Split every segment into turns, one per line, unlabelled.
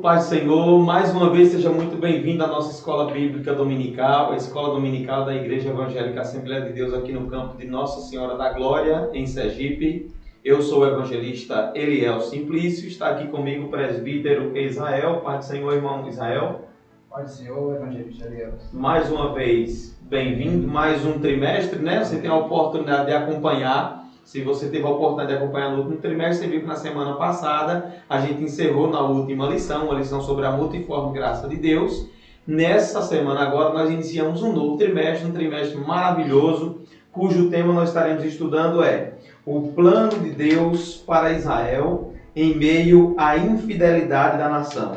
paz do Senhor, mais uma vez seja muito bem-vindo à nossa Escola Bíblica Dominical, a Escola Dominical da Igreja Evangélica Assembleia de Deus aqui no campo de Nossa Senhora da Glória, em Sergipe. Eu sou o evangelista Eliel Simplício, está aqui comigo o presbítero Israel. Paz do Senhor, irmão Israel.
Paz do Senhor, evangelista Eliel.
Mais uma vez, bem-vindo, mais um trimestre, né? Você tem a oportunidade de acompanhar. Se você teve a oportunidade de acompanhar no último trimestre, você viu que na semana passada a gente encerrou na última lição, uma lição sobre a multiforme graça de Deus. Nessa semana agora nós iniciamos um novo trimestre, um trimestre maravilhoso, cujo tema nós estaremos estudando é o plano de Deus para Israel em meio à infidelidade da nação,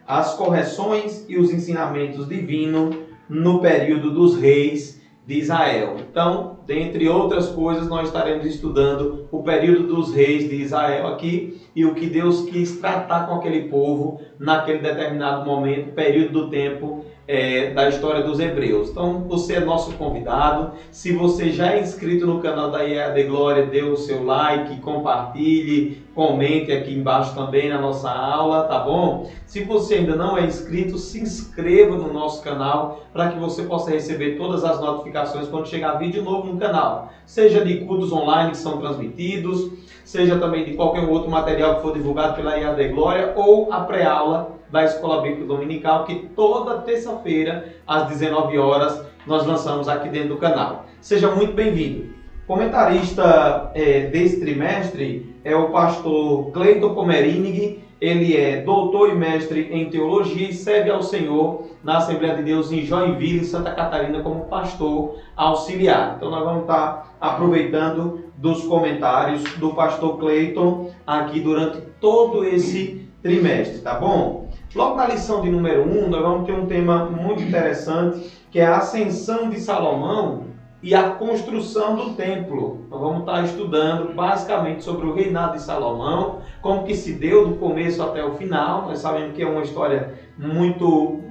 as correções e os ensinamentos divinos no período dos reis de Israel. Então, dentre outras coisas, nós estaremos estudando o período dos reis de Israel aqui e o que Deus quis tratar com aquele povo naquele determinado momento, período do tempo da história dos hebreus. Então, você é nosso convidado. Se você já é inscrito no canal da IEAD Glória, dê o seu like, compartilhe, comente aqui embaixo também na nossa aula, tá bom? Se você ainda não é inscrito, se inscreva no nosso canal para que você possa receber todas as notificações quando chegar vídeo novo no canal. Seja de cultos online que são transmitidos, seja também de qualquer outro material que for divulgado pela IEAD Glória ou a pré-aula da Escola Bíblica Dominical, que toda terça-feira, às 19 horas, nós lançamos aqui dentro do canal. Seja muito bem-vindo. Comentarista desse trimestre é o pastor Cleiton Pomerinig. Ele é doutor e mestre em teologia e serve ao Senhor na Assembleia de Deus em Joinville, Santa Catarina, como pastor auxiliar. Então nós vamos estar aproveitando dos comentários do pastor Cleiton aqui durante todo esse trimestre, tá bom? Logo na lição de número 1, nós vamos ter um tema muito interessante, que é a ascensão de Salomão e a construção do templo. Nós vamos estar estudando basicamente sobre o reinado de Salomão, como que se deu do começo até o final. Nós sabemos que é uma história muito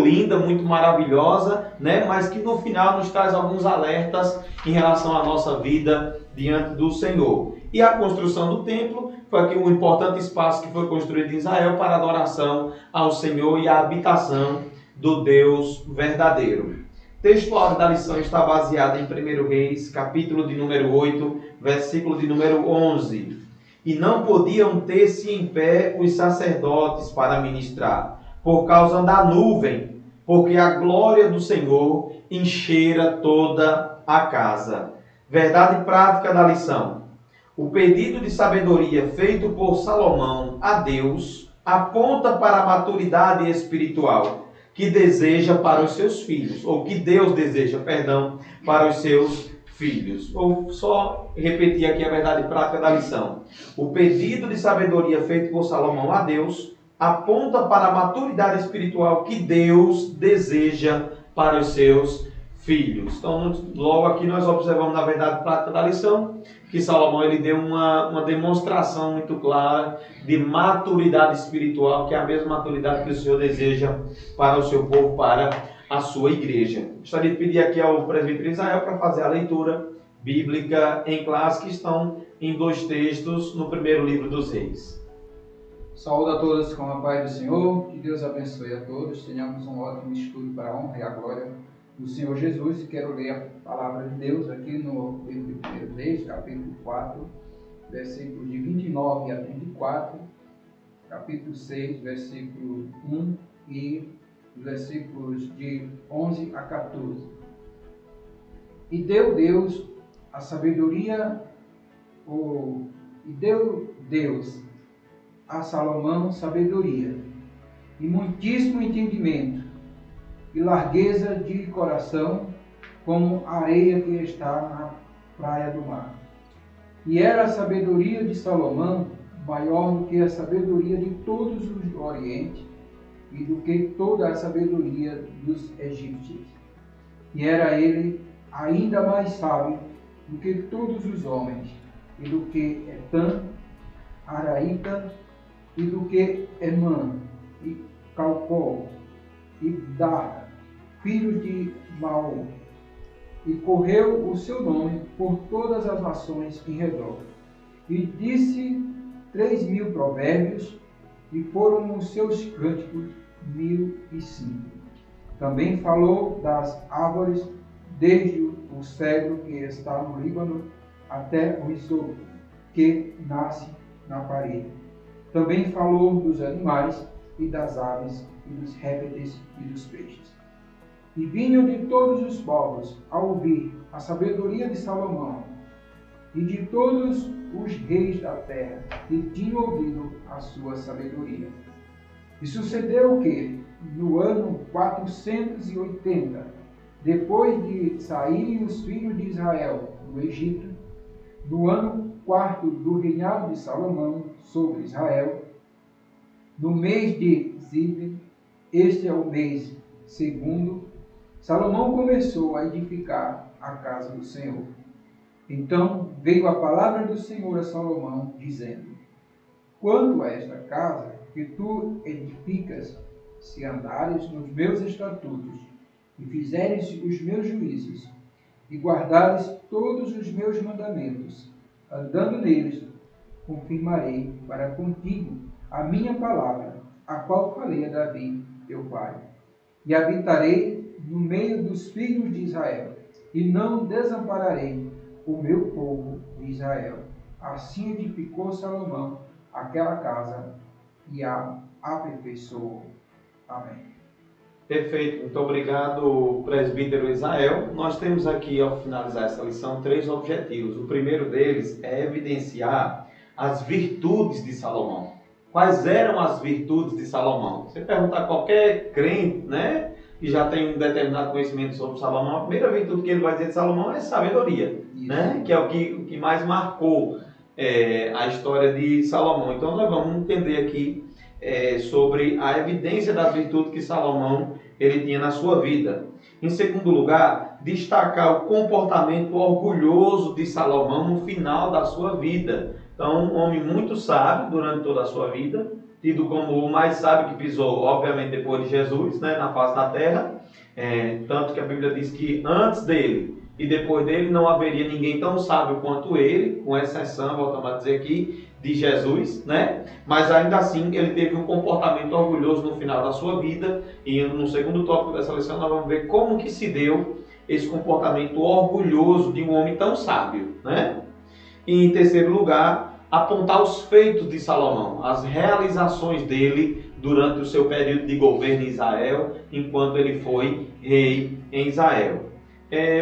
linda, muito maravilhosa, né? Mas que no final nos traz alguns alertas em relação à nossa vida diante do Senhor. E a construção do templo foi aqui um importante espaço que foi construído em Israel para adoração ao Senhor e a habitação do Deus verdadeiro. O texto da lição está baseado em 1 Reis, capítulo de número 8, versículo de número 11. E não podiam ter-se em pé os sacerdotes para ministrar, por causa da nuvem, porque a glória do Senhor enchera toda a casa. Verdade prática da lição. O pedido de sabedoria feito por Salomão a Deus aponta para a maturidade espiritual que deseja para os seus filhos, ou que Deus deseja, para os seus filhos. Vou só repetir aqui a verdade prática da lição. O pedido de sabedoria feito por Salomão a Deus aponta para a maturidade espiritual que Deus deseja para os seus filhos. Então, logo aqui nós observamos na verdade prática da lição que Salomão ele deu uma demonstração muito clara de maturidade espiritual, que é a mesma maturidade que o Senhor deseja para o seu povo, para a sua igreja. Gostaria de pedir aqui ao presbítero Israel para fazer a leitura bíblica em classe, que estão em 2 textos no primeiro livro dos Reis.
Saúdo a todos com a paz do Senhor, que Deus abençoe a todos, tenhamos um ótimo estudo para a honra e a glória do Senhor Jesus. Quero ler a palavra de Deus aqui no livro de 1 Reis, capítulo 4, versículos de 29 a 34, capítulo 6, versículo 1 e versículos de 11 a 14. E deu Deus a sabedoria, e deu Deus a Salomão sabedoria e muitíssimo entendimento e largueza de coração, como a areia que está na praia do mar. E era a sabedoria de Salomão maior do que a sabedoria de todos os do Oriente e do que toda a sabedoria dos egípcios. E era ele ainda mais sábio do que todos os homens, e do que Etã, Araíta, e do que Emã, e Calcol, e Dar, filhos de Maom, e correu o seu nome por todas as nações em redor. E disse 3.000 provérbios, e foram os seus cânticos 1005. Também falou das árvores, desde o cedro que está no Líbano até o hisopo que nasce na parede. Também falou dos animais e das aves e dos répteis e dos peixes. E vinham de todos os povos a ouvir a sabedoria de Salomão, e de todos os reis da terra que tinham ouvido a sua sabedoria. E sucedeu que, no ano 480, depois de saírem os filhos de Israel do Egito, no ano quarto do reinado de Salomão sobre Israel, no mês de Ziv, este é o mês segundo, Salomão começou a edificar a casa do Senhor. Então veio a palavra do Senhor a Salomão, dizendo: quanto a esta casa que tu edificas, se andares nos meus estatutos, e fizeres os meus juízos, e guardares todos os meus mandamentos, andando neles, confirmarei para contigo a minha palavra, a qual falei a Davi, teu pai. E habitarei no meio dos filhos de Israel, e não desampararei o meu povo de Israel. Assim edificou Salomão aquela casa e a aperfeiçoou. Amém.
Perfeito, muito obrigado, presbítero Israel. Nós temos aqui, ao finalizar essa lição, 3 objetivos. O primeiro deles é evidenciar as virtudes de Salomão. Quais eram as virtudes de Salomão? Você perguntar a qualquer crente, né, que já tem um determinado conhecimento sobre Salomão, a primeira virtude que ele vai dizer de Salomão é sabedoria, né, que é o que mais marcou a história de Salomão. Então nós vamos entender aqui sobre a evidência das virtudes que Salomão ele tinha na sua vida. Em segundo lugar, destacar o comportamento orgulhoso de Salomão no final da sua vida. Então, um homem muito sábio durante toda a sua vida, tido como o mais sábio que pisou, obviamente, depois de Jesus, né, na face da terra. Tanto que a Bíblia diz que antes dele e depois dele não haveria ninguém tão sábio quanto ele, com exceção, voltamos a dizer aqui, de Jesus, né? Mas ainda assim ele teve um comportamento orgulhoso no final da sua vida, e no segundo tópico dessa lição nós vamos ver como que se deu esse comportamento orgulhoso de um homem tão sábio, né? E em terceiro lugar, apontar os feitos de Salomão, as realizações dele durante o seu período de governo em Israel, enquanto ele foi rei em Israel.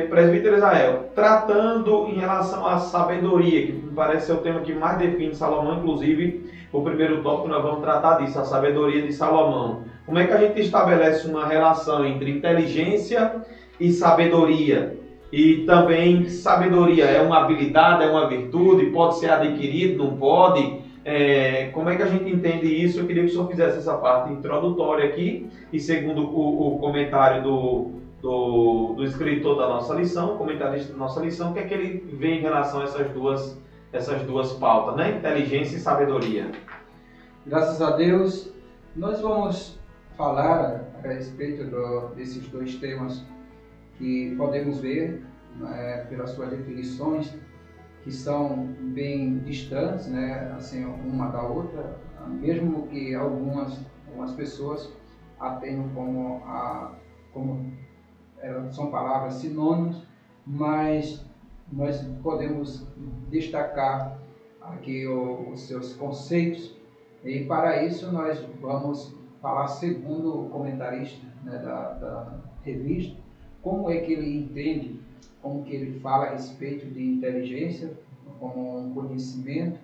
Presbítero Israel, tratando em relação à sabedoria, que me parece ser o tema que mais define Salomão, inclusive o primeiro tópico nós vamos tratar disso, a sabedoria de Salomão. Como é que a gente estabelece uma relação entre inteligência e sabedoria? E também sabedoria é uma habilidade, é uma virtude, pode ser adquirido, não pode? Como é que a gente entende isso? Eu queria que o senhor fizesse essa parte introdutória aqui, e segundo o comentário do escritor da nossa lição, o comentarista da nossa lição, o que é que ele vê em relação a essas duas pautas, né? Inteligência e sabedoria.
Graças a Deus, nós vamos falar a respeito desses dois temas que podemos ver pelas suas definições, que são bem distantes, né, assim, uma da outra, mesmo que algumas pessoas a tenham como são palavras sinônimas, mas nós podemos destacar aqui os seus conceitos, e para isso nós vamos falar segundo o comentarista, né, da revista, como é que ele entende, como que ele fala a respeito de inteligência como um conhecimento,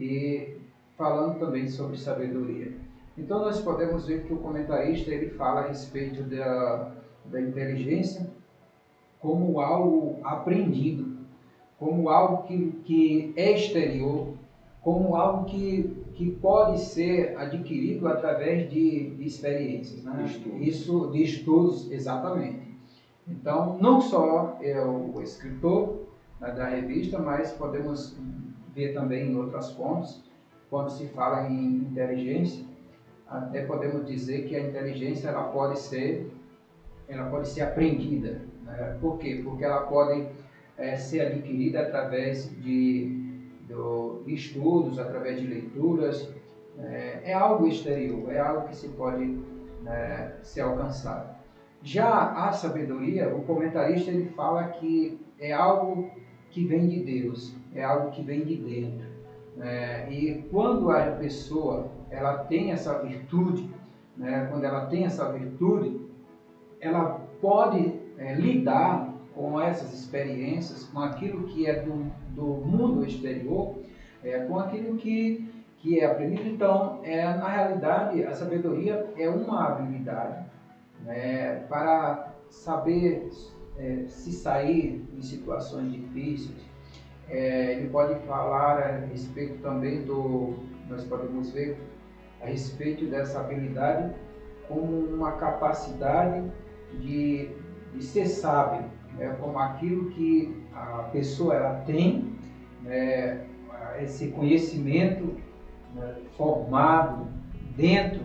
e falando também sobre sabedoria. Então nós podemos ver que o comentarista ele fala a respeito da inteligência como algo aprendido, como algo que é exterior, como algo que pode ser adquirido através de experiências, né? Isso de estudos, exatamente. Então, não só é o escritor, né, da revista, mas podemos ver também em outras fontes, quando se fala em inteligência, até podemos dizer que a inteligência ela pode ser aprendida, né? Por quê? Porque ela pode ser adquirida através de estudos, através de leituras, é algo exterior, é algo que se pode ser alcançado. Já a sabedoria, o comentarista ele fala que é algo que vem de Deus, é algo que vem de dentro. E quando a pessoa ela tem essa virtude, quando ela tem essa virtude, ela pode lidar com essas experiências, com aquilo que é do mundo exterior, com aquilo que é aprendido. Então, na realidade, a sabedoria é uma habilidade para saber se sair em situações difíceis. Ele pode falar a respeito também nós podemos ver a respeito dessa habilidade como uma capacidade de ser sábio, como aquilo que a pessoa ela tem, esse conhecimento formado dentro,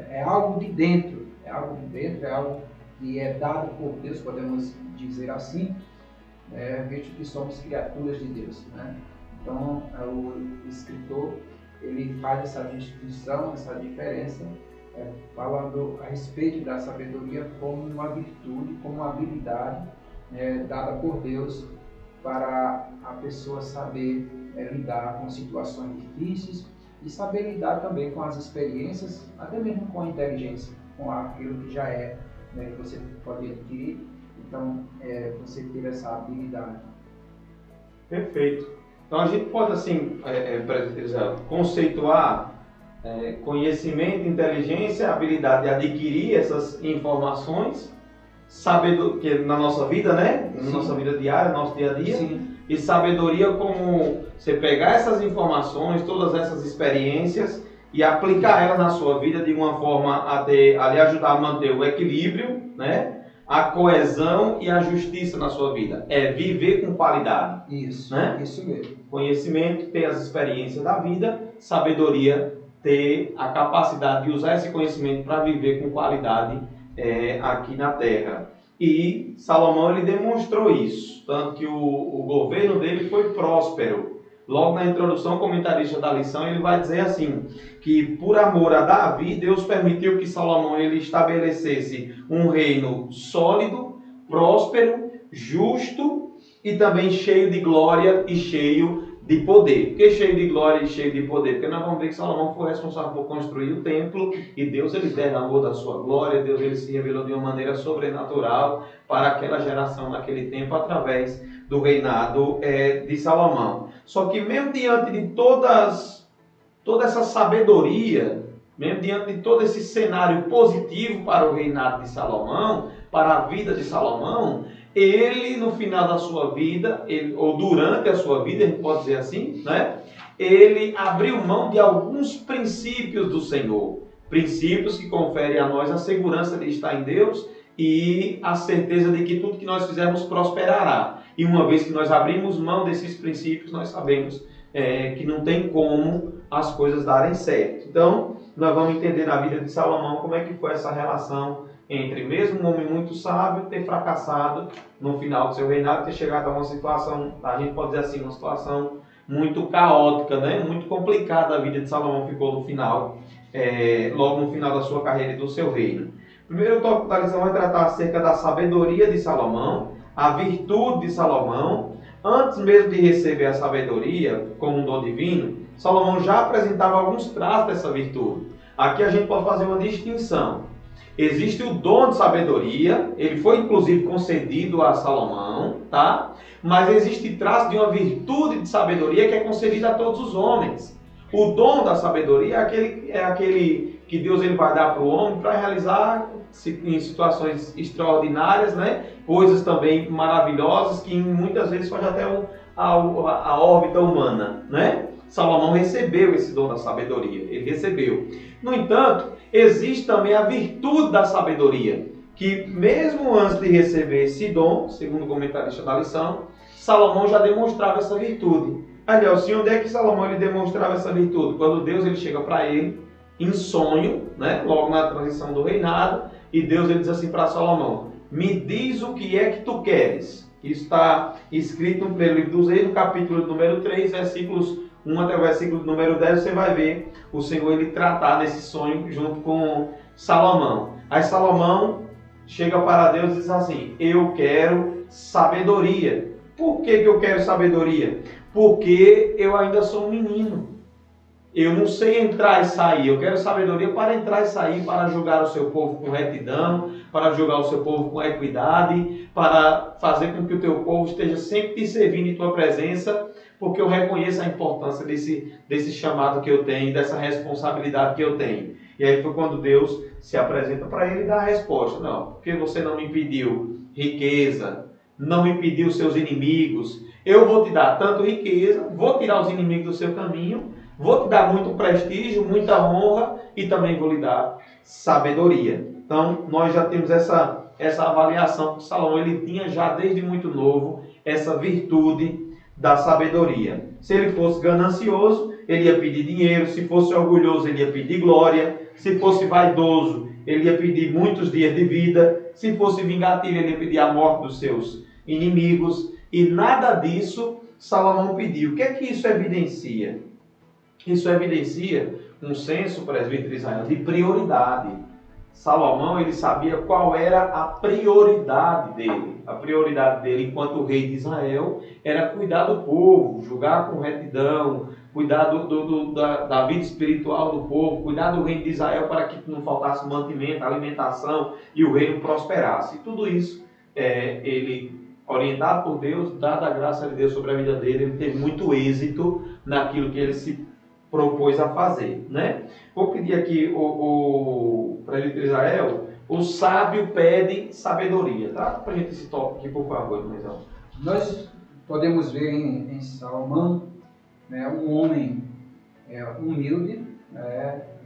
é algo de dentro, é algo que é dado por Deus, podemos dizer assim. Vejo que somos criaturas de Deus, Então, o escritor ele faz essa distinção, essa diferença, falando a respeito da sabedoria como uma virtude, como uma habilidade dada por Deus para a pessoa saber lidar com situações difíceis e saber lidar também com as experiências, até mesmo com a inteligência, com aquilo que já que você pode adquirir. Então, você ter essa habilidade.
Perfeito. Então, a gente pode, assim, conceituar conhecimento, inteligência, habilidade de adquirir essas informações, que na nossa vida, na nossa vida diária, no nosso dia a dia. Sim. E sabedoria como você pegar essas informações, todas essas experiências e aplicar elas na sua vida de uma forma a lhe ajudar a manter o equilíbrio, a coesão e a justiça na sua vida. É viver com qualidade.
Isso mesmo.
Conhecimento, ter as experiências da vida. Sabedoria, ter a capacidade de usar esse conhecimento para viver com qualidade aqui na Terra. E Salomão ele demonstrou isso. Tanto que o governo dele foi próspero. Logo na introdução, o comentarista da lição, ele vai dizer assim, que por amor a Davi, Deus permitiu que Salomão ele estabelecesse um reino sólido, próspero, justo e também cheio de glória e cheio de poder. Por que cheio de glória e cheio de poder? Porque nós vamos ver que Salomão foi responsável por construir o templo e Deus ele derramou da sua glória, Deus ele se revelou de uma maneira sobrenatural para aquela geração naquele tempo através do reinado de Salomão. Só que mesmo diante de toda essa sabedoria, mesmo diante de todo esse cenário positivo para o reinado de Salomão, para a vida de Salomão, ele no final da sua vida, ou durante a sua vida, a gente pode dizer assim, ele abriu mão de alguns princípios do Senhor. Princípios que conferem a nós a segurança de estar em Deus e a certeza de que tudo que nós fizermos prosperará. E uma vez que nós abrimos mão desses princípios, nós sabemos que não tem como as coisas darem certo. Então, nós vamos entender na vida de Salomão como é que foi essa relação entre mesmo um homem muito sábio ter fracassado no final do seu reinado, ter chegado a uma situação, a gente pode dizer assim, uma situação muito caótica, muito complicada. A vida de Salomão ficou no final, logo no final da sua carreira e do seu reino. O primeiro tópico da lição vai tratar acerca da sabedoria de Salomão, a virtude de Salomão. Antes mesmo de receber a sabedoria como um dom divino, Salomão já apresentava alguns traços dessa virtude. Aqui a gente pode fazer uma distinção. Existe o dom de sabedoria, ele foi inclusive concedido a Salomão, tá? Mas existe traço de uma virtude de sabedoria que é concedida a todos os homens. O dom da sabedoria é aquele que Deus ele vai dar para o homem para realizar em situações extraordinárias, coisas também maravilhosas que muitas vezes faz até a órbita humana, Salomão recebeu esse dom da sabedoria, ele recebeu. No entanto, existe também a virtude da sabedoria, que mesmo antes de receber esse dom, segundo o comentarista da lição, Salomão já demonstrava essa virtude. Aliás, onde é que Salomão ele demonstrava essa virtude? Quando Deus ele chega para ele em sonho, logo na transição do reinado, e Deus ele diz assim para Salomão: me diz o que é que tu queres. Isso está escrito no primeiro livro dos Reis, no capítulo número 3, versículos 1 até o versículo número 10, você vai ver o Senhor ele tratar desse sonho junto com Salomão. Aí Salomão chega para Deus e diz assim: eu quero sabedoria. Por que eu quero sabedoria? Porque eu ainda sou um menino. Eu não sei entrar e sair. Eu quero sabedoria para entrar e sair, para julgar o seu povo com retidão, para julgar o seu povo com equidade, para fazer com que o teu povo esteja sempre te servindo em tua presença, porque eu reconheço a importância desse chamado que eu tenho, dessa responsabilidade que eu tenho. E aí foi quando Deus se apresenta para ele e dá a resposta. Não, porque você não me pediu riqueza, não me pediu seus inimigos. Eu vou te dar tanto riqueza, vou tirar os inimigos do seu caminho, vou te dar muito prestígio, muita honra e também vou lhe dar sabedoria. Então, nós já temos essa avaliação que Salomão ele tinha já desde muito novo, essa virtude da sabedoria. Se ele fosse ganancioso, ele ia pedir dinheiro. Se fosse orgulhoso, ele ia pedir glória. Se fosse vaidoso, ele ia pedir muitos dias de vida. Se fosse vingativo, ele ia pedir a morte dos seus inimigos. E nada disso Salomão pediu. O que é que isso evidencia? Isso evidencia um senso, presbítero Israel, de prioridade. Salomão, ele sabia qual era a prioridade dele. A prioridade dele, enquanto rei de Israel, era cuidar do povo, julgar com retidão, cuidar da vida espiritual do povo, cuidar do reino de Israel para que não faltasse mantimento, alimentação e o reino prosperasse. E tudo isso, ele, orientado por Deus, dada a graça de Deus sobre a vida dele, ele teve muito êxito naquilo que ele se propôs a fazer, né? Vou pedir aqui o presbítero Israel, o sábio pede sabedoria. Trata para a gente esse tópico aqui, por favor, irmãozão.
Nós podemos ver em Salomão, né, um homem humilde,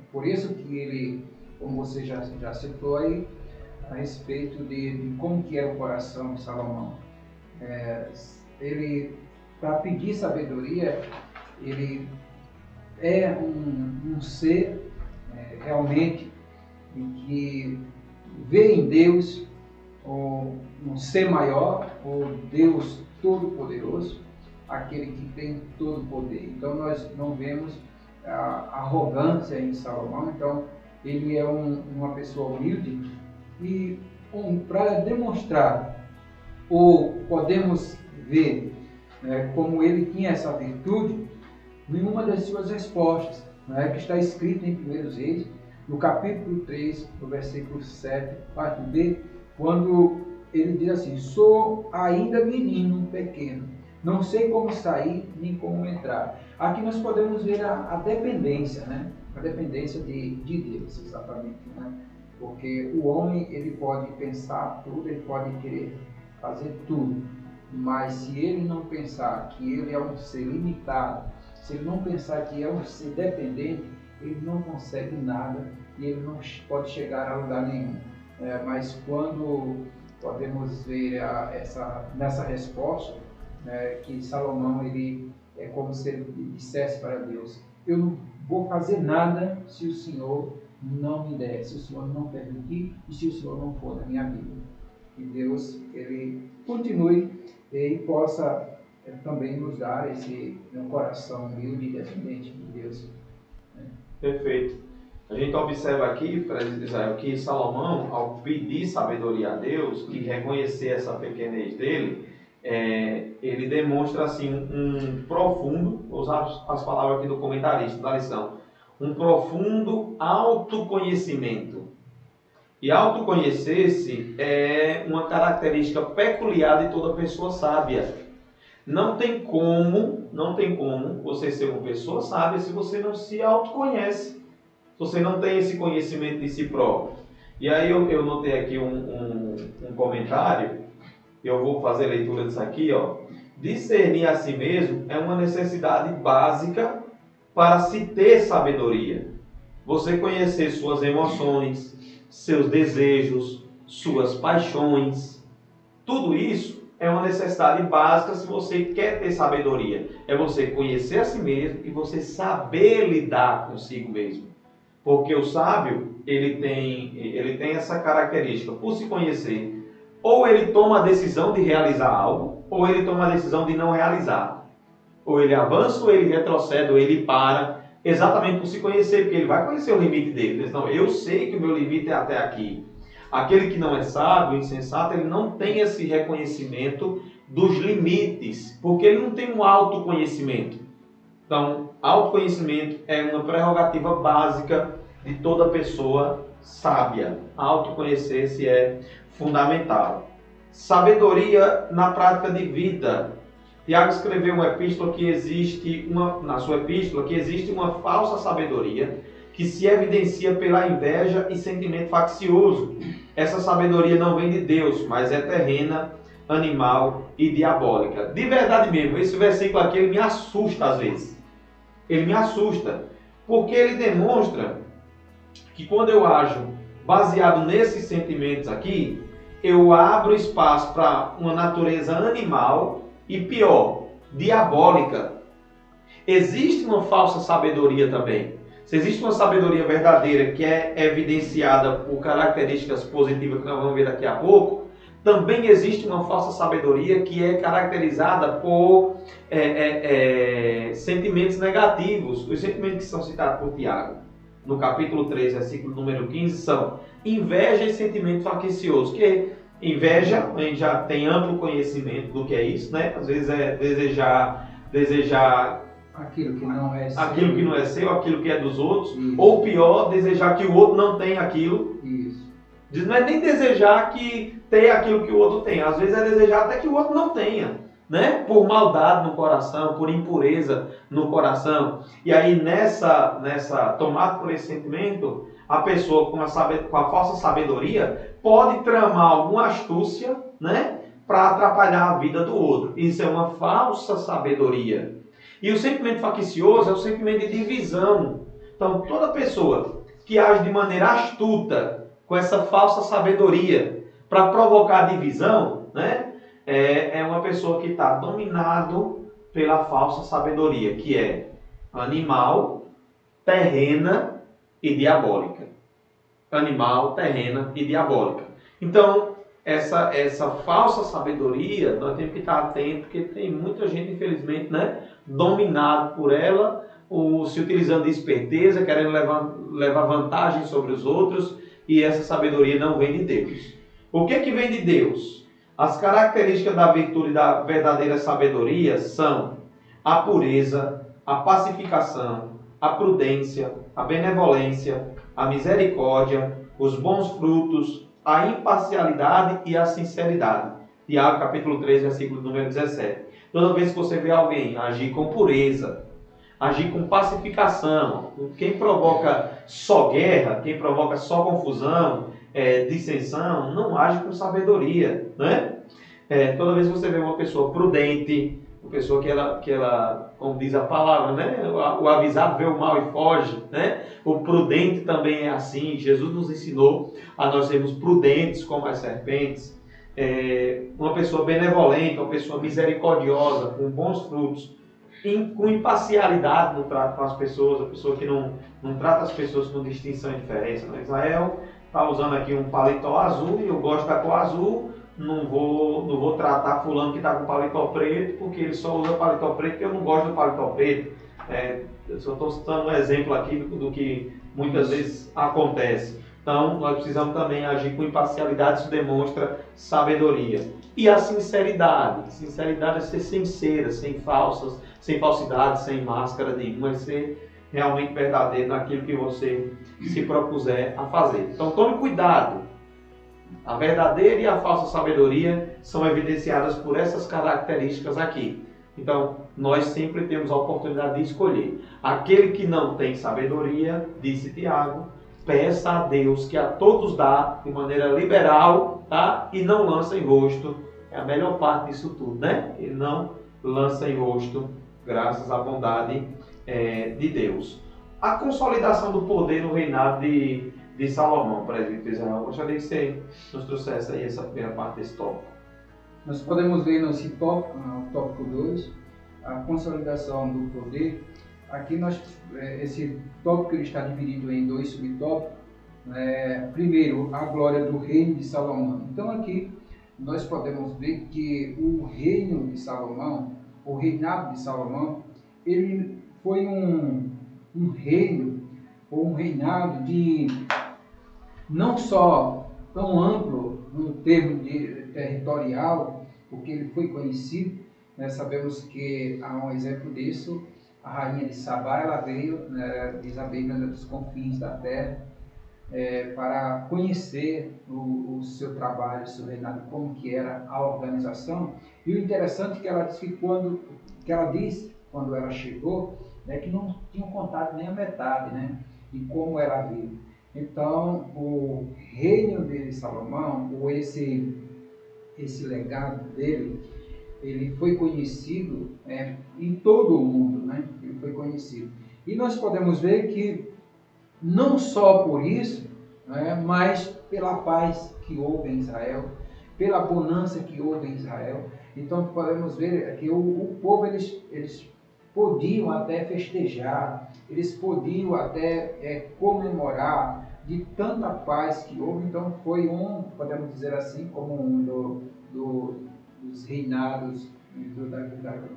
por isso que ele, como você já citou aí, a respeito de como que era o coração de Salomão. Ele, para pedir sabedoria, ele é um ser realmente que vê em Deus um ser maior, o Deus Todo-Poderoso, aquele que tem todo o poder. Então nós não vemos a arrogância em Salomão. Então ele é uma pessoa humilde e para demonstrar, ou podemos ver como ele tinha essa virtude, em uma das suas respostas, que está escrita em 1 Reis, no capítulo 3, no versículo 7, parte B, quando ele diz assim: sou ainda menino pequeno, não sei como sair nem como entrar. Aqui nós podemos ver a dependência, a dependência de Deus, exatamente, porque o homem ele pode pensar tudo, ele pode querer fazer tudo, mas se ele não pensar que ele é um ser limitado, se ele não pensar que é um ser dependente, ele não consegue nada e ele não pode chegar a lugar nenhum. Mas quando podemos ver nessa resposta, que Salomão ele é como se ele dissesse para Deus: eu não vou fazer nada se o Senhor não me der, se o Senhor não permitir e se o Senhor não for na minha vida. Que Deus ele continue e possa também nos dar esse coração humilde e dependente de Deus.
Perfeito. A gente observa aqui, presbítero Israel, que Salomão, ao pedir sabedoria a Deus e reconhecer essa pequenez dele, ele demonstra assim um profundo, vou usar as palavras aqui do comentarista da lição, um profundo autoconhecimento. E autoconhecer-se é uma característica peculiar de toda pessoa sábia. Não tem como você ser uma pessoa sábia se você não se autoconhece, se você não tem esse conhecimento de si próprio. E aí eu notei aqui um comentário, eu vou fazer leitura disso aqui, ó. Discernir a si mesmo é uma necessidade básica para se ter sabedoria. Você conhecer suas emoções, seus desejos, suas paixões, tudo isso é uma necessidade básica se você quer ter sabedoria. É você conhecer a si mesmo e você saber lidar consigo mesmo. Porque o sábio, ele tem essa característica, por se conhecer, ou ele toma a decisão de realizar algo, ou ele toma a decisão de não realizar. Ou ele avança, ou ele retrocede, ou ele para, exatamente por se conhecer, porque ele vai conhecer o limite dele. Ele diz, não, eu sei que o meu limite é até aqui. Aquele que não é sábio, insensato, ele não tem esse reconhecimento dos limites, porque ele não tem um autoconhecimento. Então, autoconhecimento é uma prerrogativa básica de toda pessoa sábia. Autoconhecer-se é fundamental. Sabedoria na prática de vida. Tiago escreveu uma epístola na sua epístola que existe uma falsa sabedoria que se evidencia pela inveja e sentimento faccioso. Essa sabedoria não vem de Deus, mas é terrena, animal e diabólica. De verdade mesmo, esse versículo aqui ele me assusta às vezes. Ele me assusta, porque ele demonstra que quando eu ajo baseado nesses sentimentos aqui, eu abro espaço para uma natureza animal e pior, diabólica. Existe uma falsa sabedoria também. Se existe uma sabedoria verdadeira que é evidenciada por características positivas que nós vamos ver daqui a pouco, também existe uma falsa sabedoria que é caracterizada por sentimentos negativos. Os sentimentos que são citados por Tiago no capítulo 3, versículo número 15, são inveja e sentimento faccioso. Que inveja, a gente já tem amplo conhecimento do que é isso, né? Às vezes é desejar
aquilo que não é seu,
aquilo que é dos outros,
isso.
Ou pior, desejar que o outro não tenha aquilo.
Isso.
Não é nem desejar que tenha aquilo que o outro tem, às vezes é desejar até que o outro não tenha, né? Por maldade no coração, por impureza no coração. E aí nessa tomada por esse sentimento, a pessoa com a falsa sabedoria pode tramar alguma astúcia, né? Para atrapalhar a vida do outro. Isso é uma falsa sabedoria. E o sentimento faccioso é o sentimento de divisão. Então, toda pessoa que age de maneira astuta, com essa falsa sabedoria, para provocar divisão, né? É uma pessoa que está dominado pela falsa sabedoria, que é animal, terrena e diabólica. Animal, terrena e diabólica. Então, essa falsa sabedoria, nós temos que estar atentos, porque tem muita gente, infelizmente, né, dominado por ela, ou se utilizando de esperteza, querendo levar vantagem sobre os outros, e essa sabedoria não vem de Deus. O que vem de Deus? As características da virtude da verdadeira sabedoria são a pureza, a pacificação, a prudência, a benevolência, a misericórdia, os bons frutos, a imparcialidade e a sinceridade. Tiago capítulo 3, versículo número 17. Toda vez que você vê alguém agir com pureza, agir com pacificação, quem provoca só guerra, quem provoca só confusão, dissensão, não age com sabedoria, né? Toda vez que você vê uma pessoa prudente, uma pessoa que ela, como diz a palavra, né? O avisado vê o mal e foge, né? O prudente também é assim. Jesus nos ensinou a nós sermos prudentes como as serpentes. Uma pessoa benevolente, uma pessoa misericordiosa, com bons frutos, com imparcialidade no trato com as pessoas, a pessoa que não trata as pessoas com distinção e diferença. Né? Israel está usando aqui um paletó azul e eu gosto da cor azul, não vou tratar fulano que está com paletó preto, porque ele só usa paletó preto e eu não gosto do paletó preto. Eu só estou citando um exemplo aqui do que muitas vezes acontece. Então, nós precisamos também agir com imparcialidade, isso demonstra sabedoria. E a sinceridade. Sinceridade é ser sincera, sem falsidade, sem máscara nenhuma, é ser realmente verdadeiro naquilo que você se propuser a fazer. Então, tome cuidado. A verdadeira e a falsa sabedoria são evidenciadas por essas características aqui. Então, nós sempre temos a oportunidade de escolher. Aquele que não tem sabedoria, disse Tiago, peça a Deus que a todos dá de maneira liberal, tá? E não lança em rosto. É a melhor parte disso tudo, né? Ele não lança em rosto, graças à bondade de Deus. A consolidação do poder no reinado de Salomão, presbítero Israel. Eu gostaria que você nos trouxesse aí essa primeira parte desse tópico.
Nós podemos ver nesse tópico, no tópico 2, a consolidação do poder. Aqui esse tópico ele está dividido em 2 subtópicos. Primeiro, a glória do reino de Salomão. Então aqui nós podemos ver que o reino de Salomão o reinado de Salomão, ele foi um reino, ou um reinado de não só tão amplo no termo de territorial, porque ele foi conhecido, né? Sabemos que há um exemplo disso, a rainha de Sabá, ela veio, né, diz a Bíblia, dos confins da terra, para conhecer o seu trabalho, o seu reinado, como que era a organização. E o interessante é que ela disse quando ela chegou, né, que não tinham contado nem a metade, né, de como era a vida. Então, o reino de Salomão, ou esse legado dele, ele foi conhecido em todo o mundo, né? Ele foi conhecido. E nós podemos ver que não só por isso, né, mas pela paz que houve em Israel, pela bonança que houve em Israel. Então podemos ver que o povo, eles podiam até festejar, eles podiam até comemorar de tanta paz que houve. Então foi podemos dizer assim, como dos reinados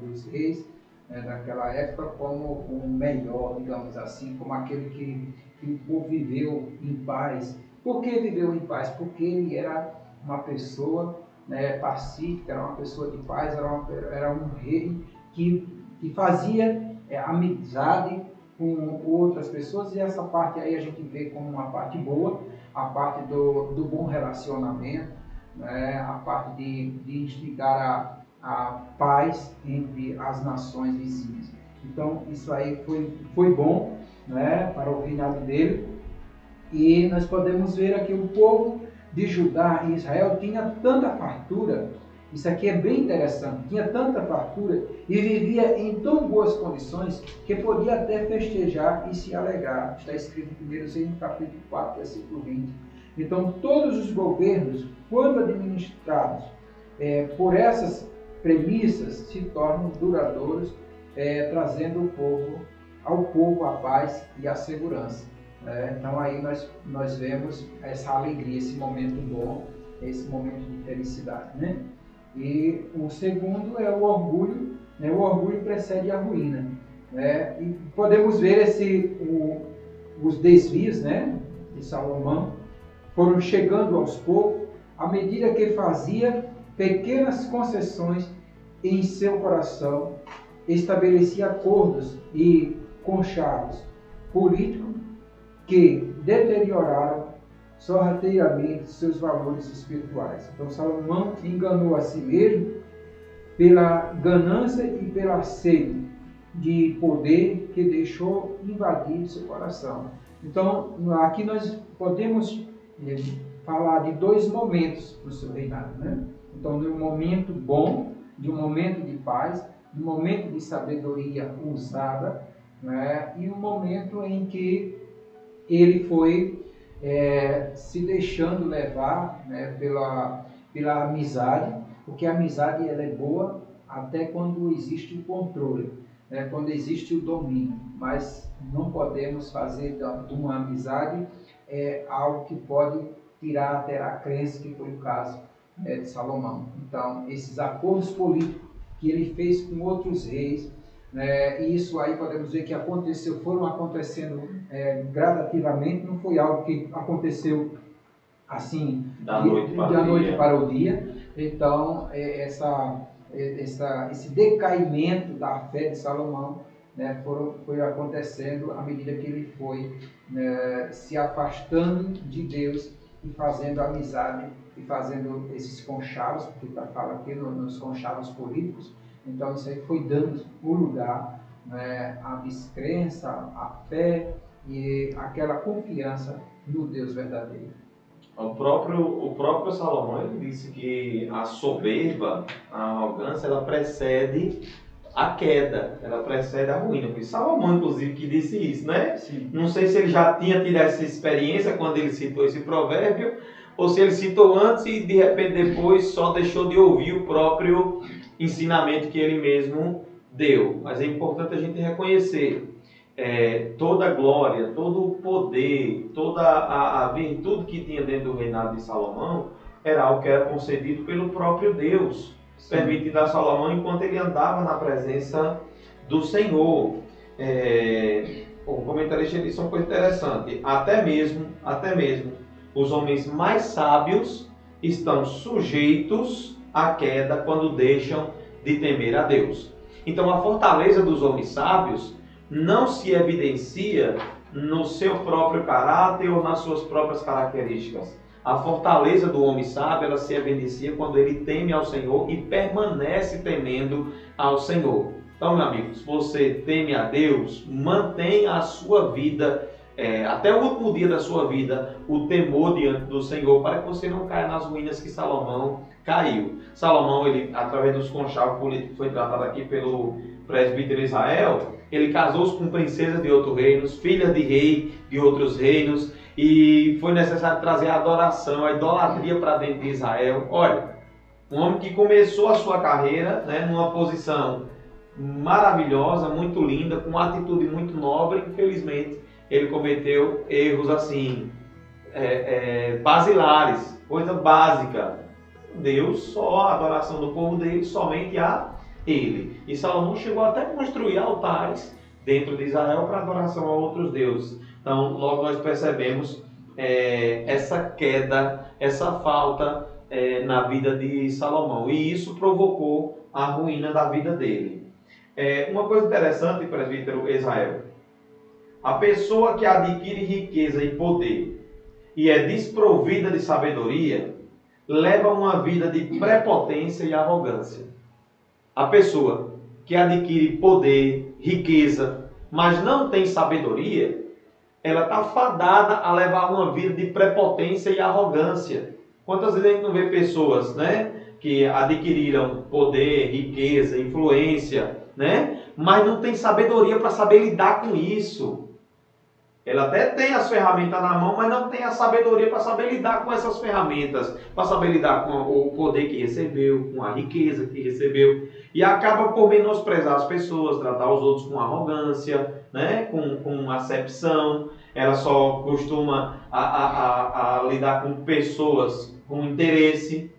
dos reis, naquela época, como o melhor, digamos assim, como aquele que o povo viveu em paz. Por que viveu em paz? Porque ele era uma pessoa, né, pacífica, era uma pessoa de paz, era um rei que fazia amizade com outras pessoas, e essa parte aí a gente vê como uma parte boa, a parte do bom relacionamento, né, a parte de instigar a paz entre as nações vizinhas. Então isso aí foi bom, né, para o reinado dele. E nós podemos ver aqui o povo de Judá e Israel tinha tanta fartura, isso aqui é bem interessante, tinha tanta fartura e vivia em tão boas condições que podia até festejar e se alegrar. Está escrito em 1 Reis, capítulo 4, versículo 20. Então todos os governos, quando administrados por essas premissas, se tornam duradouros, trazendo ao povo a paz e a segurança. Então aí nós vemos essa alegria, esse momento bom, esse momento de felicidade, né? E o segundo é o orgulho, né? O orgulho precede a ruína, né? E podemos ver os desvios, né, de Salomão foram chegando aos poucos, à medida que fazia pequenas concessões em seu coração, estabelecia acordos e conchavos políticos que deterioraram sorrateiramente seus valores espirituais. Então Salomão enganou a si mesmo pela ganância e pela sede de poder que deixou invadir seu coração. Então aqui nós podemos falar de dois momentos no seu reinado, né? Então de um momento bom, de um momento de paz, de um momento de sabedoria usada, né? E um momento em que ele foi se deixando levar, né, pela amizade, porque a amizade ela é boa até quando existe o controle, né, quando existe o domínio, mas não podemos fazer de uma amizade algo que pode tirar até a crença, que foi o caso de Salomão. Então, esses acordos políticos que ele fez com outros reis, e isso aí podemos ver que foram acontecendo gradativamente, não foi algo que aconteceu assim
da noite
para o dia. Então esse decaimento da fé de Salomão, né, foi acontecendo à medida que ele foi se afastando de Deus e fazendo amizade e fazendo esses conchavos, porque fala aqui nos conchavos políticos. Então isso aí foi dando o lugar, né, à descrença, à fé e aquela confiança no Deus verdadeiro.
O próprio Salomão, ele disse que a soberba, a arrogância, ela precede a queda, ela precede a ruína. Foi Salomão, inclusive, que disse isso, né?
Sim.
Não sei se ele já tinha tido essa experiência quando ele citou esse provérbio, ou se ele citou antes e de repente depois só deixou de ouvir o próprio ensinamento que ele mesmo deu. Mas é importante a gente reconhecer toda a glória, todo o poder, toda a virtude que tinha dentro do reinado de Salomão era algo que era concedido pelo próprio Deus. permitido a Salomão enquanto ele andava na presença do Senhor. O comentarista disse uma coisa interessante: até mesmo os homens mais sábios estão sujeitos à queda quando deixam de temer a Deus. Então a fortaleza dos homens sábios não se evidencia no seu próprio caráter ou nas suas próprias características. A fortaleza do homem sábio, ela se evidencia quando ele teme ao Senhor e permanece temendo ao Senhor. Então, meu amigo, se você teme a Deus, mantenha a sua vida, até o último dia da sua vida, o temor diante do Senhor, para que você não caia nas ruínas que Salomão caiu. Salomão, ele, através dos conchavos políticos que foi tratado aqui pelo presbítero Israel, ele casou-se com princesas de outros reinos, filhas de rei de outros reinos, e foi necessário trazer a adoração, a idolatria para dentro de Israel. Olha, um homem que começou a sua carreira, numa posição maravilhosa, muito linda, com uma atitude muito nobre, infelizmente ele cometeu erros assim, basilares, coisa básica. Deus, só a adoração do povo dele, somente a ele. E Salomão chegou até a construir altares dentro de Israel para adoração a outros deuses. Então, logo nós percebemos essa queda, essa falta na vida de Salomão. E isso provocou a ruína da vida dele. Uma coisa interessante, presbítero Israel: a pessoa que adquire riqueza e poder e é desprovida de sabedoria, leva uma vida de prepotência e arrogância. A pessoa que adquire poder, riqueza, mas não tem sabedoria, ela está fadada a levar uma vida de prepotência e arrogância. Quantas vezes a gente não vê pessoas, que adquiriram poder, riqueza, influência, mas não tem sabedoria para saber lidar com isso. Ela até tem as ferramentas na mão, mas não tem a sabedoria para saber lidar com essas ferramentas, para saber lidar com o poder que recebeu, com a riqueza que recebeu, e acaba por menosprezar as pessoas, tratar os outros com arrogância, com acepção. Ela só costuma a lidar com pessoas com interesse.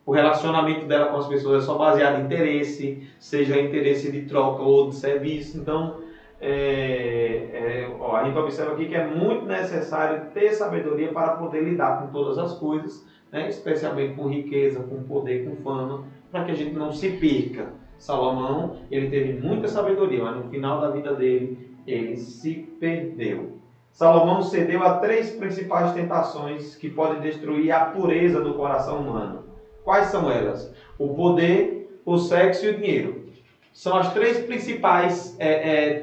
O relacionamento dela com as pessoas é só baseado em interesse, seja interesse de troca ou de serviço. Então, a gente observa aqui que é muito necessário ter sabedoria para poder lidar com todas as coisas, especialmente com riqueza, com poder, com fama, para que a gente não se perca. Salomão, ele teve muita sabedoria, mas no final da vida dele, ele se perdeu. Salomão cedeu a 3 principais tentações que podem destruir a pureza do coração humano. Quais são elas? O poder, o sexo e o dinheiro. São as 3 principais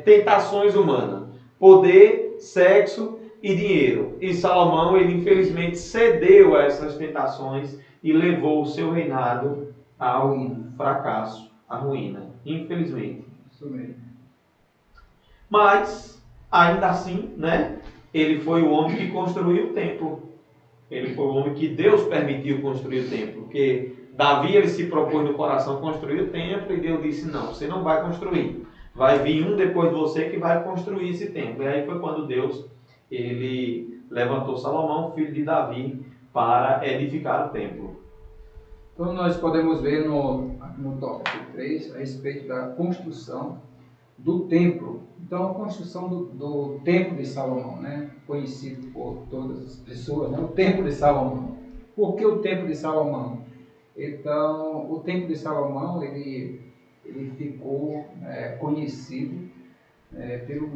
tentações humanas: poder, sexo e dinheiro. E Salomão, ele infelizmente cedeu a essas tentações e levou o seu reinado ao fracasso, à ruína. Infelizmente.
Isso mesmo.
Mas, ainda assim, ele foi o homem que construiu o templo. Ele foi o homem que Deus permitiu construir o templo. Porque Davi, ele se propôs no coração construir o templo, e Deus disse: não, você não vai construir. Vai vir um depois de você que vai construir esse templo. E aí foi quando Deus, ele levantou Salomão, filho de Davi, para edificar o templo.
Então nós podemos ver no tópico 3 a respeito da construção do templo. Então a construção do templo de Salomão, conhecido por todas as pessoas, o templo de Salomão. Por que o templo de Salomão? Então, o templo de Salomão, ele ficou conhecido pelo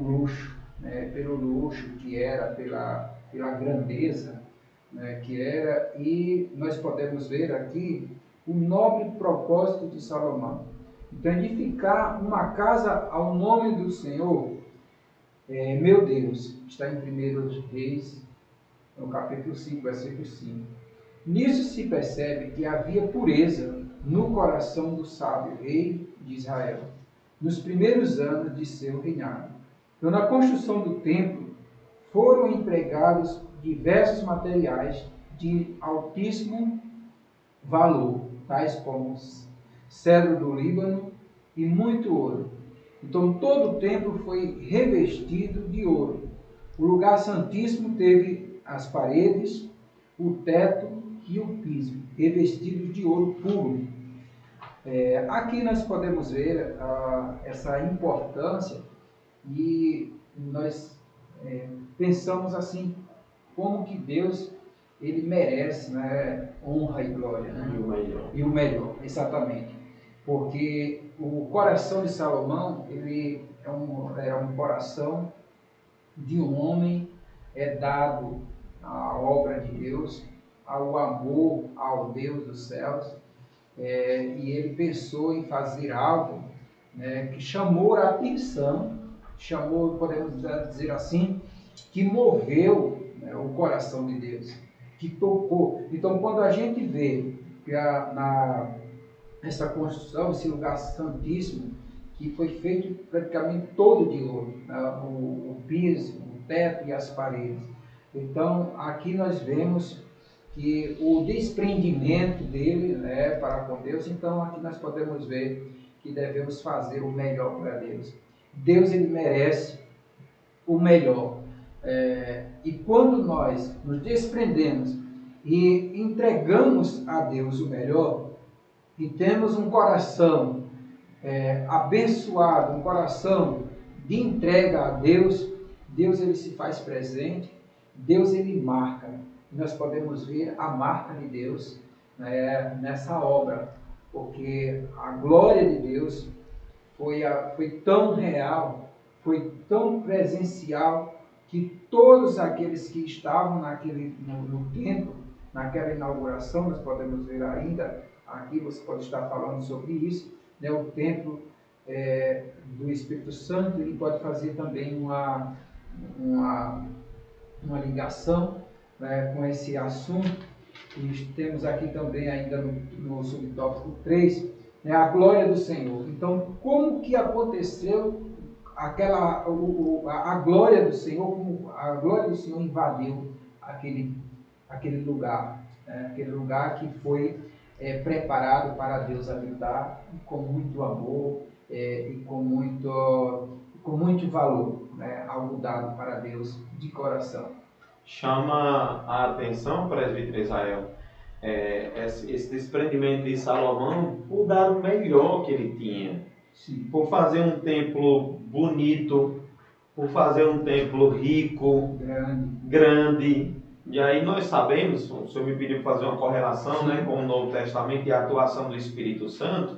luxo que era, pela grandeza que era, e nós podemos ver aqui o nobre propósito de Salomão. Então, edificar uma casa ao nome do Senhor, meu Deus, está em 1 Reis, no capítulo 5, versículo 5. Nisso se percebe que havia pureza no coração do sábio rei de Israel, nos primeiros anos de seu reinado. Então, na construção do templo, foram empregados diversos materiais de altíssimo valor, tais como cedro do Líbano e muito ouro. Então, todo o templo foi revestido de ouro. O lugar santíssimo teve as paredes, o teto e o piso, revestidos de ouro puro. Aqui nós podemos ver essa importância e nós pensamos assim, como que Deus ele merece, né, honra e glória, né? E o melhor, exatamente. Porque o coração de Salomão, ele era um coração de um homem dado à obra de Deus, ao amor ao Deus dos céus, e ele pensou em fazer algo, né, que chamou a atenção, podemos dizer assim, que moveu, né, o coração de Deus, que tocou. Então, quando a gente vê que essa construção, esse lugar santíssimo, que foi feito praticamente todo de ouro, né, o piso, o teto e as paredes. Então, aqui nós vemos que o desprendimento dele, né, para com Deus. Então, aqui nós podemos ver que devemos fazer o melhor para Deus. Deus, ele merece o melhor. E quando nós nos desprendemos e entregamos a Deus o melhor, e temos um coração abençoado, um coração de entrega a Deus, Deus ele se faz presente, Deus ele marca. Nós podemos ver a marca de Deus, né, nessa obra, porque a glória de Deus foi tão real, foi tão presencial, que todos aqueles que estavam no templo, naquela inauguração, nós podemos ver ainda, aqui você pode estar falando sobre isso, né, o templo do Espírito Santo, ele pode fazer também uma ligação, né, com esse assunto. E temos aqui também ainda no subtópico 3, né, a glória do Senhor. Então, como que aconteceu a glória do Senhor, como a glória do Senhor invadiu aquele lugar, né, aquele lugar que foi preparado para Deus habitar, com muito amor e com muito valor, né, algo dado para Deus de coração.
Chama a atenção, presbítero Israel, esse desprendimento de Salomão por dar o melhor que ele tinha. Sim. Por fazer um templo bonito, por fazer um templo rico, grande. E aí nós sabemos, o senhor me pediu para fazer uma correlação, né, com o Novo Testamento e a atuação do Espírito Santo.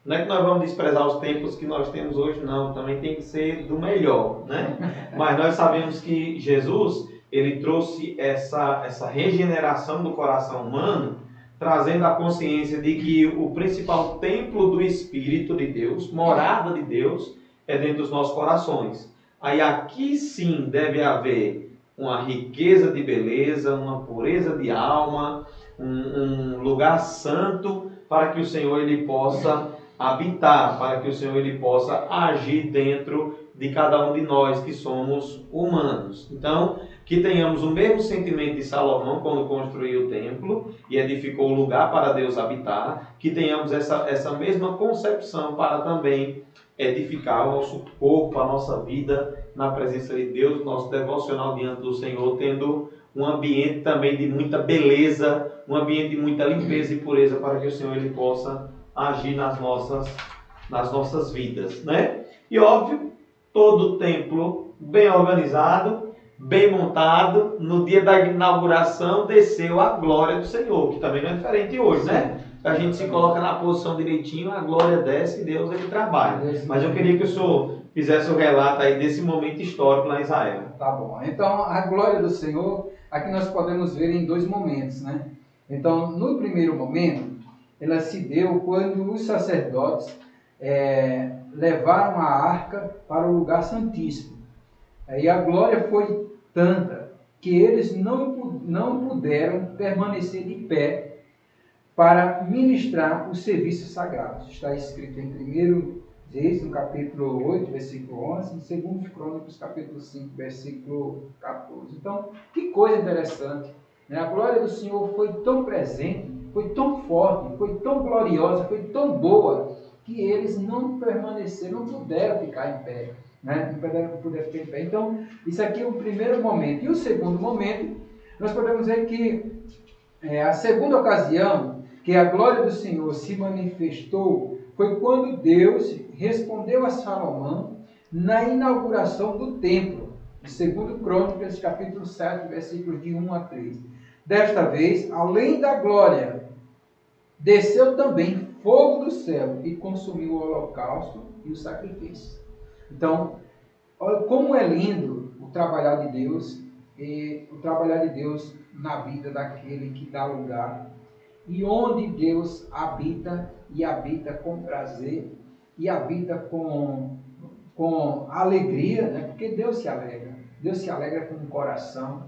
Não é que nós vamos desprezar os templos que nós temos hoje, não. Também tem que ser do melhor, né? Mas nós sabemos que Jesus, ele trouxe essa regeneração do coração humano, trazendo a consciência de que o principal templo do Espírito de Deus, morada de Deus, é dentro dos nossos corações. Aí aqui sim deve haver uma riqueza de beleza, uma pureza de alma, um lugar santo para que o Senhor ele possa habitar, para que o Senhor ele possa agir dentro de cada um de nós que somos humanos. Então, que tenhamos o mesmo sentimento de Salomão quando construiu o templo e edificou o lugar para Deus habitar, que tenhamos essa mesma concepção para também edificar o nosso corpo, a nossa vida na presença de Deus, nosso devocional diante do Senhor, tendo um ambiente também de muita beleza, um ambiente de muita limpeza e pureza para que o Senhor ele possa agir nas nossas vidas, né? E óbvio, todo templo bem organizado, bem montado, no dia da inauguração desceu a glória do Senhor, que também não é diferente hoje, né? A gente se coloca na posição direitinho, a glória desce e Deus ele trabalha. Mas eu queria que o senhor fizesse o relato aí desse momento histórico lá em Israel.
Tá bom. Então, a glória do Senhor, aqui nós podemos ver em dois momentos, né? Então, no primeiro momento, ela se deu quando os sacerdotes levaram a arca para o lugar santíssimo. E a glória foi tanta que eles não puderam permanecer de pé para ministrar os serviços sagrados. Está escrito em 1 Reis, no capítulo 8, versículo 11, em 2 Crônicas, capítulo 5, versículo 14. Então, que coisa interessante, né? A glória do Senhor foi tão presente, foi tão forte, foi tão gloriosa, foi tão boa, que eles não permaneceram, não puderam ficar em pé, né? Não puderam ficar em pé. Então, isso aqui é o primeiro momento. E o segundo momento, nós podemos ver que a segunda ocasião que a glória do Senhor se manifestou foi quando Deus respondeu a Salomão na inauguração do templo, em 2 Crônicas, capítulo 7, versículos de 1 a 3. Desta vez, além da glória, desceu também fogo do céu e consumiu o holocausto e o sacrifício. Então, olha como é lindo o trabalhar de Deus, e o trabalhar de Deus na vida daquele que dá lugar, e onde Deus habita, e habita com prazer, e habita com alegria, né? Porque Deus se alegra com um coração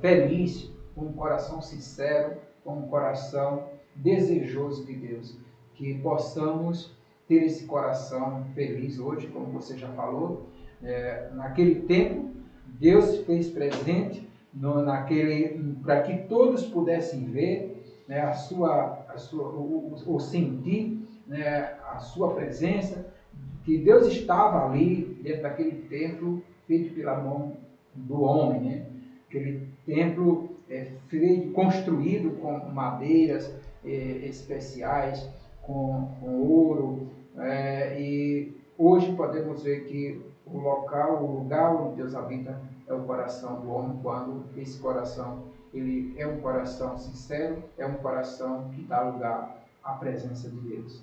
feliz, com um coração sincero, com um coração desejoso de Deus. Que possamos ter esse coração feliz hoje, como você já falou. Naquele tempo, Deus se fez presente para que todos pudessem ver, né, o sentir, né, a sua presença, que Deus estava ali dentro daquele templo feito pela mão do homem, né? Aquele templo construído com madeiras especiais, com ouro, e hoje podemos ver que o lugar onde Deus habita é o coração do homem, quando esse coração ele é um coração sincero, é um coração que dá lugar à presença de Deus.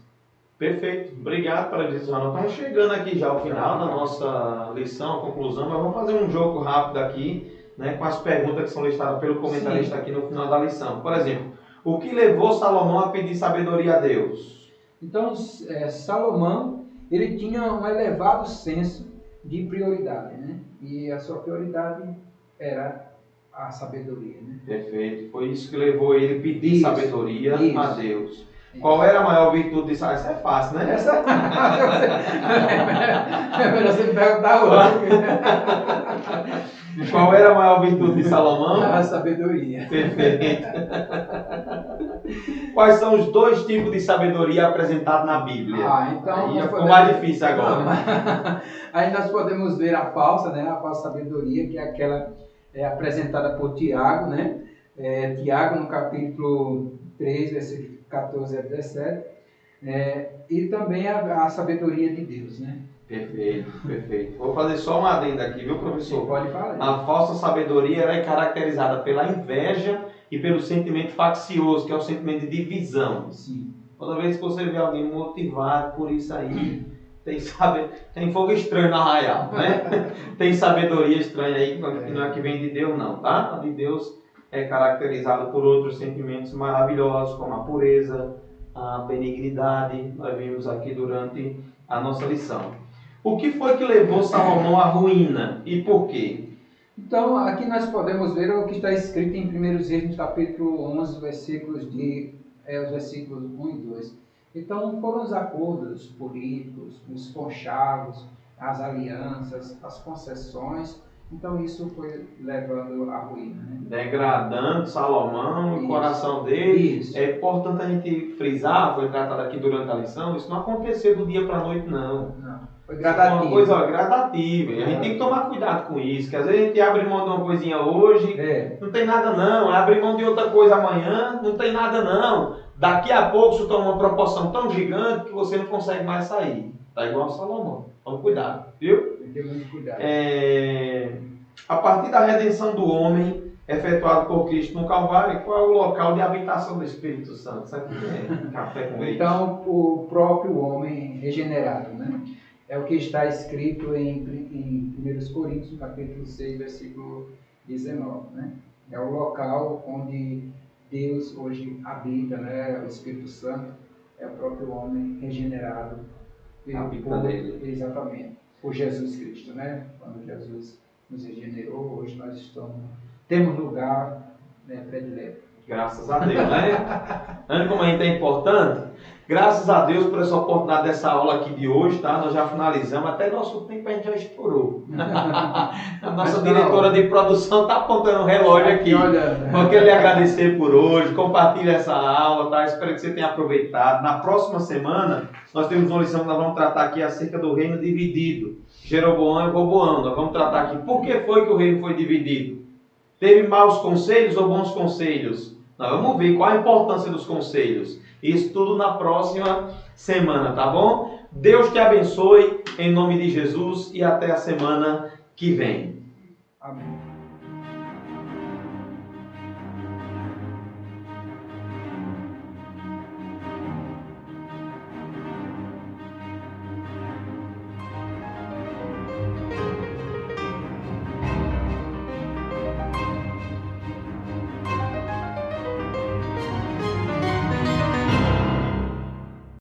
Perfeito, obrigado pela lição. Estamos chegando aqui já ao final da nossa lição, conclusão, mas vamos fazer um jogo rápido aqui, né, com as perguntas que são listadas pelo comentarista aqui no final da lição. Por exemplo, o que levou Salomão a pedir sabedoria a Deus?
Então, Salomão, ele tinha um elevado senso de prioridade, né? E a sua prioridade era a sabedoria, né?
Perfeito, foi isso que levou ele a pedir sabedoria a Deus.
Isso.
Qual era a maior virtude de Salomão? Essa é fácil, né?
É melhor você perguntar outra.
Qual era a maior virtude de Salomão?
A sabedoria.
Perfeito. Quais são os dois tipos de sabedoria apresentados na Bíblia?
Então
aí ficou mais difícil agora.
Aí nós podemos ver a falsa, né? A falsa sabedoria, que é aquela apresentada por Tiago, né? Tiago, no capítulo 3, versículo 14 a 17, e também a sabedoria de Deus, né?
Perfeito, perfeito. Vou fazer só uma adenda aqui, viu, professor?
Você pode falar.
A falsa sabedoria ela é caracterizada pela inveja e pelo sentimento faccioso, que é o sentimento de divisão.
Sim.
Toda vez que você vê alguém motivado por isso aí, tem fogo estranho no arraial, né? Tem sabedoria estranha aí, que não é que vem de Deus não, tá? A de Deus é caracterizado por outros sentimentos maravilhosos, como a pureza, a benignidade, nós vimos aqui durante a nossa lição. O que foi que levou Salomão à ruína e por quê?
Então, aqui nós podemos ver o que está escrito em 1 Reis, capítulo 11, versículos 1 e 2. Então, foram os acordos políticos, os conchavos, as alianças, as concessões. Então, isso foi levando à ruína, né?
Degradando Salomão, o coração dele. Isso. É importante a gente frisar, foi tratado aqui durante a lição, isso não aconteceu do dia para a noite, não.
Foi gradativo.
Uma coisa gradativa. A gente tem que tomar cuidado com isso, que às vezes a gente abre mão de uma coisinha hoje, não tem nada não. Abre mão de outra coisa amanhã, não tem nada não. Daqui a pouco isso toma uma proporção tão gigante que você não consegue mais sair. Tá igual a Salomão. Toma cuidado, viu?
Tem que ter muito cuidado.
A partir da redenção do homem, efetuado por Cristo no Calvário, qual é o local de habitação do Espírito Santo? Sabe o que é? Café com leite.
Então, o próprio homem regenerado, né? É o que está escrito em 1 Coríntios, no capítulo 6, versículo 19, né? É o local onde Deus hoje habita, né? O Espírito Santo é o próprio homem regenerado.
Habita nele.
Exatamente. Por Jesus Cristo, né? Quando Jesus nos regenerou, hoje nós temos lugar, né, predileto.
Graças a Deus, né? Olha como a gente é importante. Graças a Deus por essa oportunidade dessa aula aqui de hoje, tá? Nós já finalizamos, até nosso tempo a gente já estourou. A nossa diretora de produção está apontando o relógio aqui. Eu quero lhe agradecer por hoje, compartilhe essa aula, tá? Espero que você tenha aproveitado. Na próxima semana, nós temos uma lição que nós vamos tratar aqui acerca do reino dividido. Jeroboão e Roboão. Nós vamos tratar aqui por que foi que o reino foi dividido. Teve maus conselhos ou bons conselhos? Nós vamos ver qual a importância dos conselhos. Isso tudo na próxima semana, tá bom? Deus te abençoe em nome de Jesus e até a semana que vem.